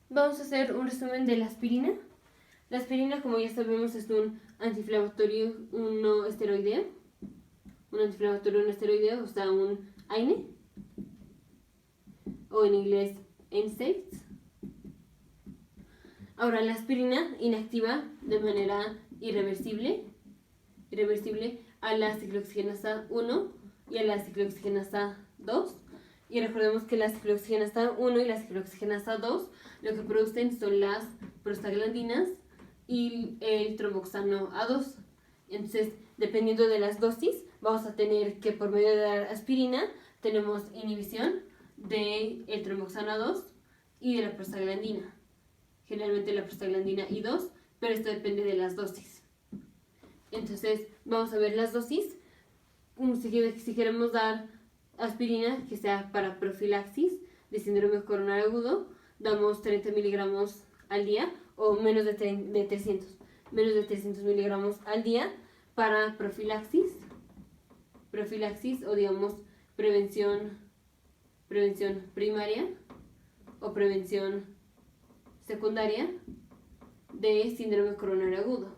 Vamos a hacer un resumen de la aspirina. La aspirina, como ya sabemos, es un antiinflamatorio no esteroideo. Un antiinflamatorio no esteroideo, o sea, un AINE, o en inglés NSAIDs. Ahora, la aspirina inactiva de manera irreversible a la ciclooxigenasa 1 y a la ciclooxigenasa 2. Y recordemos que la ciclooxigenasa 1 y la ciclooxigenasa 2 lo que producen son las prostaglandinas y el tromboxano A2. Entonces, dependiendo de las dosis, vamos a tener que por medio de la aspirina tenemos inhibición del tromboxano A2 y de la prostaglandina. Generalmente la prostaglandina I2, pero esto depende de las dosis. Entonces, vamos a ver las dosis. Si queremos dar aspirina, que sea para profilaxis de síndrome coronario agudo, damos 30 miligramos al día o menos de 300 miligramos al día para profilaxis o digamos prevención primaria o prevención secundaria de síndrome coronario agudo.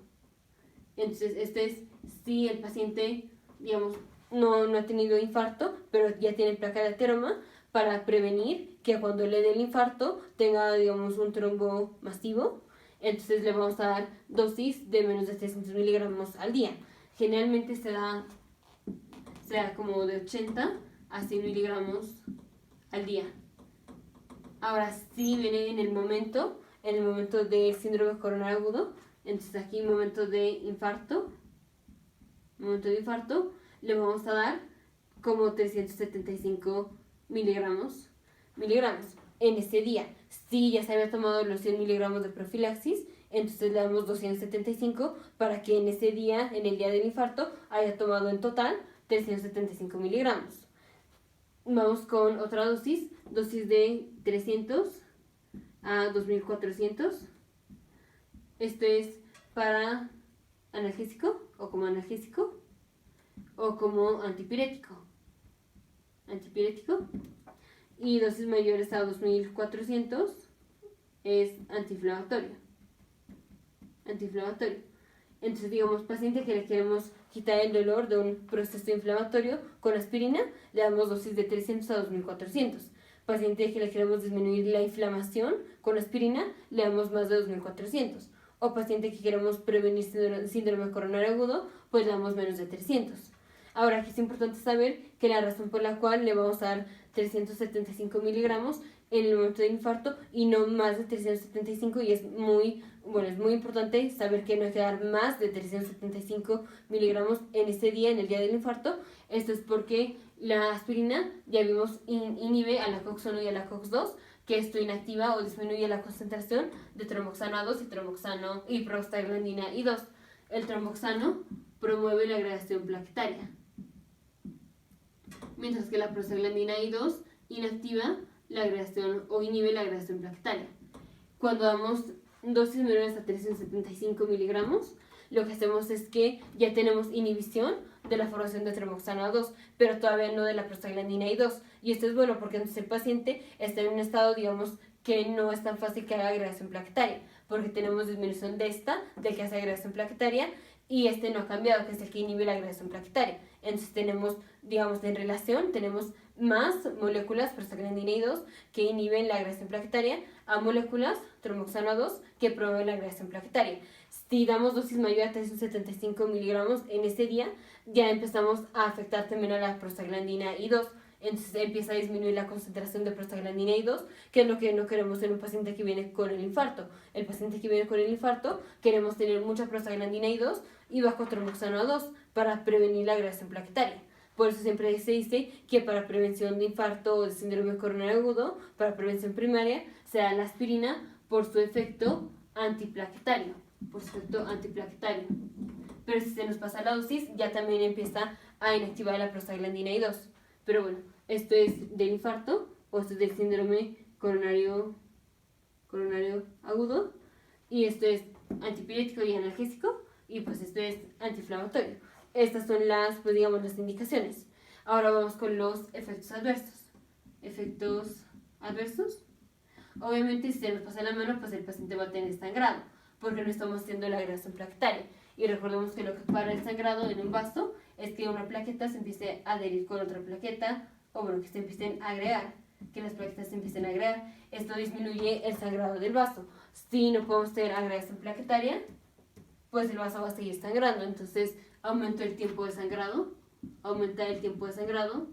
Entonces, este es si el paciente, digamos, no ha tenido infarto, pero ya tiene placa de ateroma, para prevenir que cuando le dé el infarto tenga, digamos, un trombo masivo. Entonces le vamos a dar dosis de menos de 300 miligramos al día. Generalmente se da como de 80 a 100 miligramos al día. Ahora sí viene en el momento del síndrome coronario agudo. Entonces aquí momento de infarto, le vamos a dar como 375 miligramos en ese día. Si ya se había tomado los 100 miligramos de profilaxis, entonces le damos 275 para que en ese día, en el día del infarto, haya tomado en total 375 miligramos. Vamos con otra dosis de 300 a 2400. Esto es para analgésico o como antipirético. Y dosis mayores a 2400 es antiinflamatorio. Entonces, digamos, paciente que le queremos quitar el dolor de un proceso inflamatorio con aspirina, le damos dosis de 300 a 2400. Paciente que le queremos disminuir la inflamación con aspirina, le damos más de 2400. O paciente que queremos prevenir síndrome coronario agudo, pues le damos menos de 300. Ahora, aquí es importante saber que la razón por la cual le vamos a dar 375 miligramos en el momento del infarto y no más de 375, y es muy importante saber que no hay que dar más de 375 miligramos en ese día, en el día del infarto. Esto es porque la aspirina, ya vimos, inhibe a la COX-1 y a la COX-2, que esto inactiva o disminuye la concentración de tromboxano A2 y prostaglandina I2. El tromboxano promueve la agregación plaquetaria, mientras que la prostaglandina I2 inactiva la agregación o inhibe la agregación plaquetaria. Cuando damos dosis menores a 375 miligramos, lo que hacemos es que ya tenemos inhibición de la formación de tromboxano A2, pero todavía no de la prostaglandina I2. Y esto es bueno porque entonces el paciente está en un estado, digamos, que no es tan fácil que haga agregación plaquetaria, porque tenemos disminución de que hace agregación plaquetaria, y este no ha cambiado, que es el que inhibe la agregación plaquetaria. Entonces tenemos, digamos, en relación, tenemos más moléculas prostaglandina I2 que inhiben la agregación plaquetaria a moléculas tromboxano A2 que promueven la agregación plaquetaria. Si damos dosis mayor a 375 miligramos en ese día, ya empezamos a afectar también a la prostaglandina I2. Entonces empieza a disminuir la concentración de prostaglandina I2, que es lo que no queremos en un paciente que viene con el infarto. El paciente que viene con el infarto, queremos tener mucha prostaglandina I2 y bajo tromboxano A2 para prevenir la agregación plaquetaria. Por eso siempre se dice que para prevención de infarto o de síndrome coronario agudo, para prevención primaria, se da la aspirina por su efecto antiplaquetario. Pero si se nos pasa la dosis, ya también empieza a inactivar la prostaglandina I2. Pero bueno, esto es del infarto, o esto es del síndrome coronario agudo, y esto es antipirético y analgésico, y pues esto es antiinflamatorio. Estas son las indicaciones. Ahora vamos con los efectos adversos. Obviamente si se nos pasa la mano, pues el paciente va a tener sangrado, porque no estamos haciendo la agregación plaquetaria. Y recordemos que lo que para el sangrado en un vaso es que una plaqueta se empiece a adherir con otra plaqueta, o bueno, que se empiecen a agregar, que las plaquetas se empiecen a agregar. Esto disminuye el sangrado del vaso. Si no podemos tener agregación plaquetaria, pues el vaso va a seguir sangrando. Entonces aumenta el tiempo de sangrado, aumenta el tiempo de sangrado.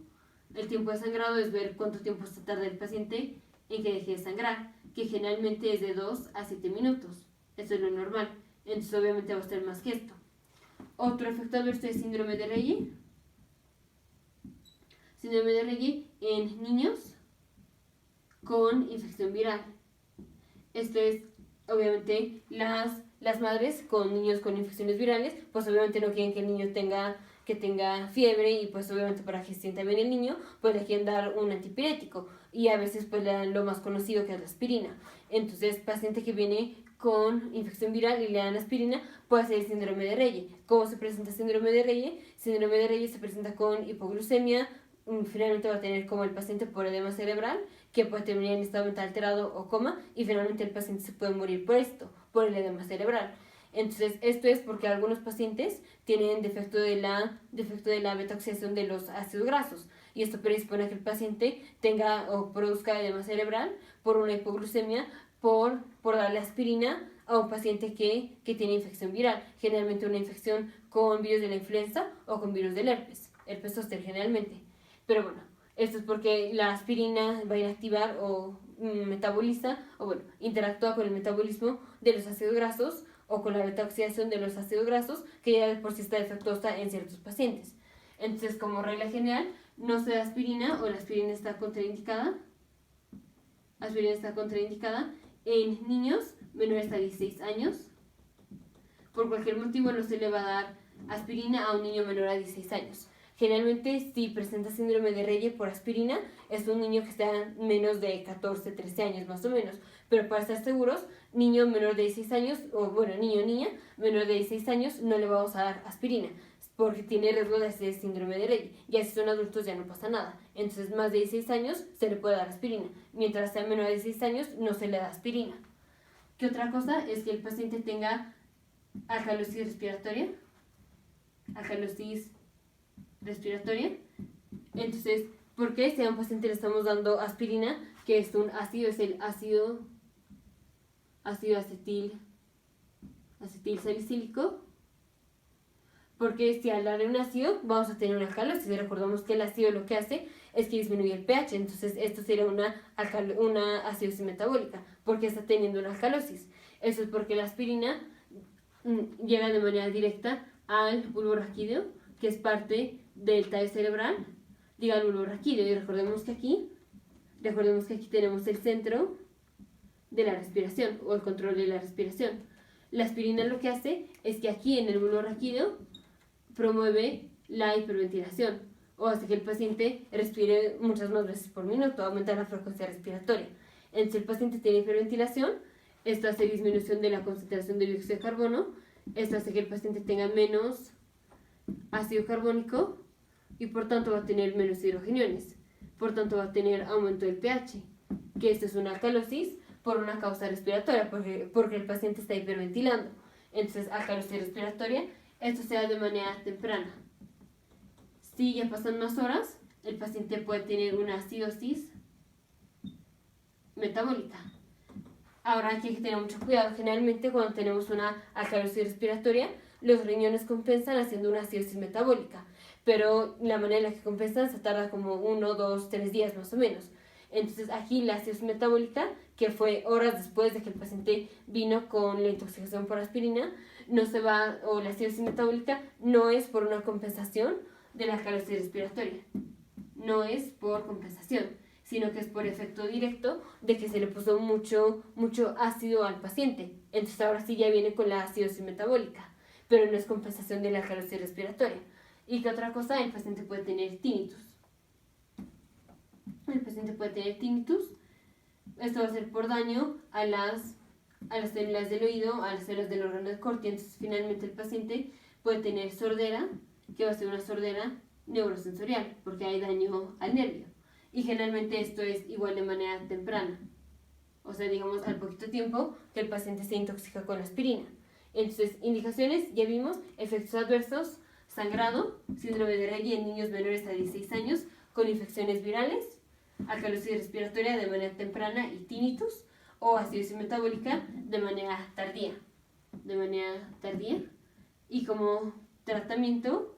El tiempo de sangrado es ver cuánto tiempo se tarda el paciente en que deje de sangrar, que generalmente es de 2 a 7 minutos. Eso es lo normal. Entonces obviamente va a ser más que esto. Otro efecto adverso es síndrome de Reye. Síndrome de Reye en niños con infección viral. Esto es, obviamente, las madres con niños con infecciones virales, pues obviamente no quieren que el niño tenga fiebre y pues obviamente para que se sienta bien el niño, pues le quieren dar un antipirético y a veces pues le dan lo más conocido que es la aspirina. Entonces, paciente que viene con infección viral y le dan aspirina puede ser el síndrome de Reye. ¿Cómo se presenta el síndrome de Reye? Síndrome de Reye se presenta con hipoglucemia, finalmente va a tener como el paciente por edema cerebral, que puede terminar en estado mental alterado o coma, y finalmente el paciente se puede morir por esto, por el edema cerebral. Entonces, esto es porque algunos pacientes tienen defecto de la beta-oxidación de los ácidos grasos, y esto predispone a que el paciente tenga o produzca edema cerebral por una hipoglucemia, por darle aspirina a un paciente que tiene infección viral, generalmente una infección con virus de la influenza o con virus del herpes zóster generalmente. Pero bueno, esto es porque la aspirina va a inactivar o metaboliza, o bueno, interactúa con el metabolismo de los ácidos grasos o con la beta-oxidación de los ácidos grasos, que ya de por sí está defectuosa en ciertos pacientes. Entonces, como regla general, no se da aspirina o la aspirina está contraindicada. Aspirina está contraindicada en niños menores a 16 años. Por cualquier motivo no se le va a dar aspirina a un niño menor a 16 años. Generalmente, si presenta síndrome de Reye por aspirina, es un niño que está menos de 14, 13 años más o menos. Pero para estar seguros, niño menor de 16 años, o bueno, niño o niña menor de 16 años, no le vamos a dar aspirina, porque tiene riesgo de hacer síndrome de Reye. Ya si son adultos ya no pasa nada. Entonces, más de 16 años se le puede dar aspirina. Mientras sea menor de 16 años, no se le da aspirina. ¿Qué otra cosa? Es que el paciente tenga alcalosis respiratoria. Alcalosis respiratoria. Entonces, ¿por qué si a un paciente le estamos dando aspirina, que es un ácido, es el ácido acetil salicílico? Porque si al darle un ácido vamos a tener una alcalosis. Recordamos que el ácido lo que hace es que disminuye el pH, entonces esto sería una acidosis metabólica, porque está teniendo una alcalosis. Eso es porque la aspirina llega de manera directa al bulbo raquídeo, que es parte del tallo cerebral, llega al bulbo raquídeo, y recordemos que aquí tenemos el centro de la respiración, o el control de la respiración. La aspirina lo que hace es que aquí en el bulbo raquídeo promueve la hiperventilación, o hace que el paciente respire muchas más veces por minuto, aumenta la frecuencia respiratoria. Entonces el paciente tiene hiperventilación, esto hace disminución de la concentración de dióxido de carbono, esto hace que el paciente tenga menos ácido carbónico y por tanto va a tener menos hidrogeniones, por tanto va a tener aumento del pH, que esto es una alcalosis por una causa respiratoria, porque el paciente está hiperventilando. Entonces, alcalosis respiratoria, esto se da de manera temprana. Si ya pasan unas horas, el paciente puede tener una acidosis metabólica. Ahora aquí hay que tener mucho cuidado. Generalmente cuando tenemos una alcalosis respiratoria, los riñones compensan haciendo una acidosis metabólica, pero la manera en la que compensan se tarda como 1, 2, 3 días más o menos. Entonces aquí la acidosis metabólica, que fue horas después de que el paciente vino con la intoxicación por aspirina, o la acidosis metabólica no es por una compensación de la alcalosis respiratoria, no es por compensación, sino que es por efecto directo de que se le puso mucho ácido al paciente. Entonces ahora sí ya viene con la acidosis metabólica, pero no es compensación de la alcalosis respiratoria. ¿Y qué otra cosa? El paciente puede tener tinnitus. Esto va a ser por daño a las células del oído, a las células del órgano de Corti. Entonces finalmente el paciente puede tener sordera, que va a ser una sordera neurosensorial, porque hay daño al nervio. Y generalmente esto es igual de manera temprana. o sea, digamos al poquito tiempo que el paciente se intoxica con la aspirina. Entonces, indicaciones, ya vimos, efectos adversos, sangrado, síndrome de Rayleigh en niños menores a 16 años con infecciones virales, alcalosis respiratoria de manera temprana y tinnitus, o acidosis metabólica de manera tardía. Y como tratamiento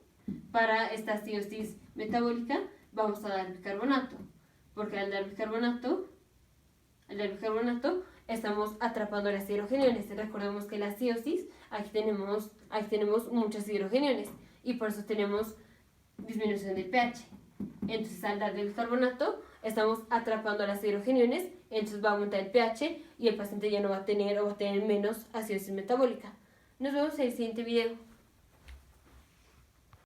para esta acidosis metabólica vamos a dar bicarbonato, porque al dar bicarbonato estamos atrapando las hidrogeniones. Recordemos que la acidosis, aquí tenemos muchas hidrogeniones y por eso tenemos disminución del pH. Entonces al dar el bicarbonato estamos atrapando las hidrogeniones, entonces va a aumentar el pH y el paciente ya no va a tener o va a tener menos acidosis metabólica. Nos vemos en el siguiente video.